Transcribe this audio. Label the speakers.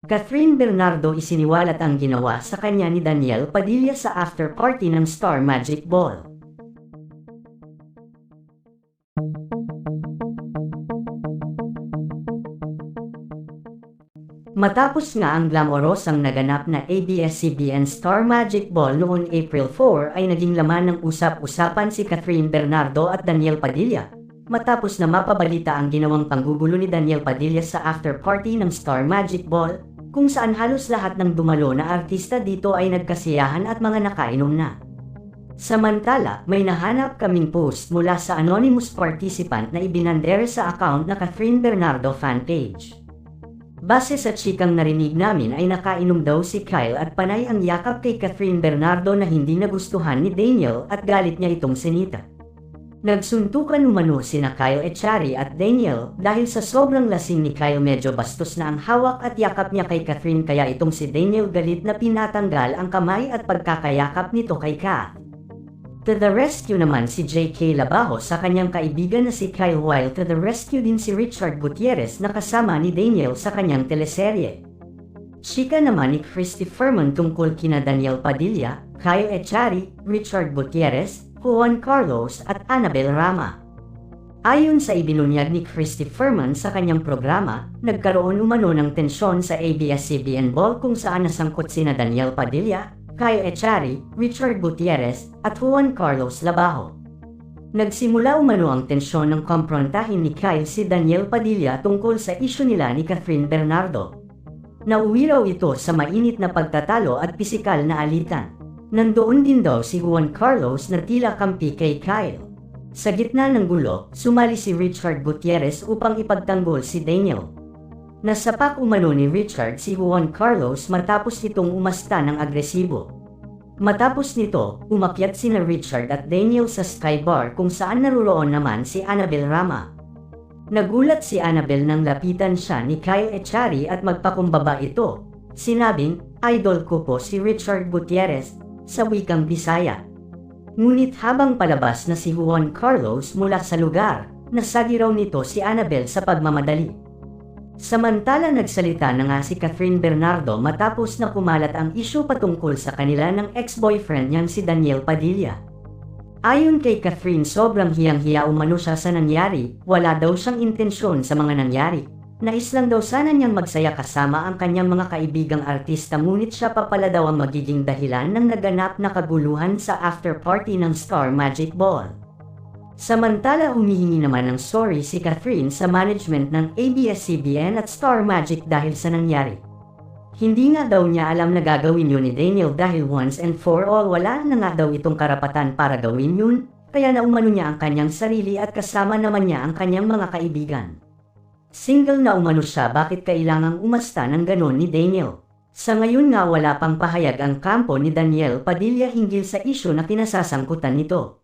Speaker 1: Catherine Bernardo isiniwalat ang ginawa sa kanya ni Daniel Padilla sa after party ng Star Magic Ball. Matapos nga ang glamorosang naganap na ABS-CBN Star Magic Ball noong April 4 ay naging laman ng usap-usapan si Catherine Bernardo at Daniel Padilla. Matapos na mapabalita ang ginawang panggugulo ni Daniel Padilla sa after party ng Star Magic Ball, kung saan halos lahat ng dumalo na artista dito ay nagkasiyahan at mga nakainom na. Samantala, may nahanap kaming post mula sa anonymous participant na ibinandera sa account na Catherine Bernardo fan page. Base sa chikang narinig namin ay nakainom daw si Kyle at panay ang yakap kay Catherine Bernardo na hindi nagustuhan ni Daniel at galit niya itong sinita. Nagsuntukan umano sina Kyle Echari at Daniel dahil sa sobrang lasing ni Kyle medyo bastos na ang hawak at yakap niya kay Catherine kaya itong si Daniel galit na pinatanggal ang kamay at pagkakayakap nito kay Kat. To the rescue naman si J.K. Labajo sa kanyang kaibigan na si Kyle while to the rescue din si Richard Gutierrez na kasama ni Daniel sa kanyang teleserye. Chika naman ni Christy Ferman tungkol kina Daniel Padilla, Kyle Echari, Richard Gutierrez, Juan Carlos at Annabel Rama. Ayon sa ibinunyag ni Christy Ferman sa kanyang programa, nagkaroon umano ng tensyon sa ABS-CBN Ball kung saan nasangkot sina Daniel Padilla, Kyle Echari, Richard Gutierrez at Juan Carlos Labajo. Nagsimula umano ang tensyon ng komprontahin ni Kyle si Daniel Padilla tungkol sa isyu nila ni Catherine Bernardo. Nauwi raw ito sa mainit na pagtatalo at pisikal na alitan. Nandoon din daw si Juan Carlos na tila kampi kay Kyle. Sa gitna ng gulo, sumali si Richard Gutierrez upang ipagtanggol si Daniel. Nasapak umano ni Richard si Juan Carlos matapos itong umasta ng agresibo. Matapos nito, umakyat sina Richard at Daniel sa Sky Bar kung saan naruroon naman si Annabel Rama. Nagulat si Annabel nang lapitan siya ni Kyle Echari at magpakumbaba ito. Sinabing, "Idol ko po si Richard Gutierrez," sa wikang Bisaya. Ngunit habang palabas na si Juan Carlos mula sa lugar, nasagi raw nito si Annabel sa pagmamadali. Samantala nagsalita na nga si Catherine Bernardo matapos na kumalat ang isyu patungkol sa kanila ng ex-boyfriend niyang si Daniel Padilla. Ayon kay Catherine sobrang hiyang-hiya umano siya sa nangyari, wala daw siyang intensyon sa mga nangyari. Nais lang daw sana niyang magsaya kasama ang kanyang mga kaibigang artista ngunit siya pa pala daw ang magiging dahilan ng naganap na kaguluhan sa after party ng Star Magic Ball. Samantala humihingi naman ng sorry si Catherine sa management ng ABS-CBN at Star Magic dahil sa nangyari. Hindi nga daw niya alam na gagawin yun ni Daniel dahil once and for all wala na nga daw itong karapatan para gawin yun, kaya naumano niya ang kanyang sarili at kasama naman niya ang kanyang mga kaibigan. Single na umano siya bakit kailangang umasta ng ganon ni Daniel. Sa ngayon nga wala pang pahayag ang kampo ni Daniel Padilla hinggil sa isyu na kinasasangkutan nito.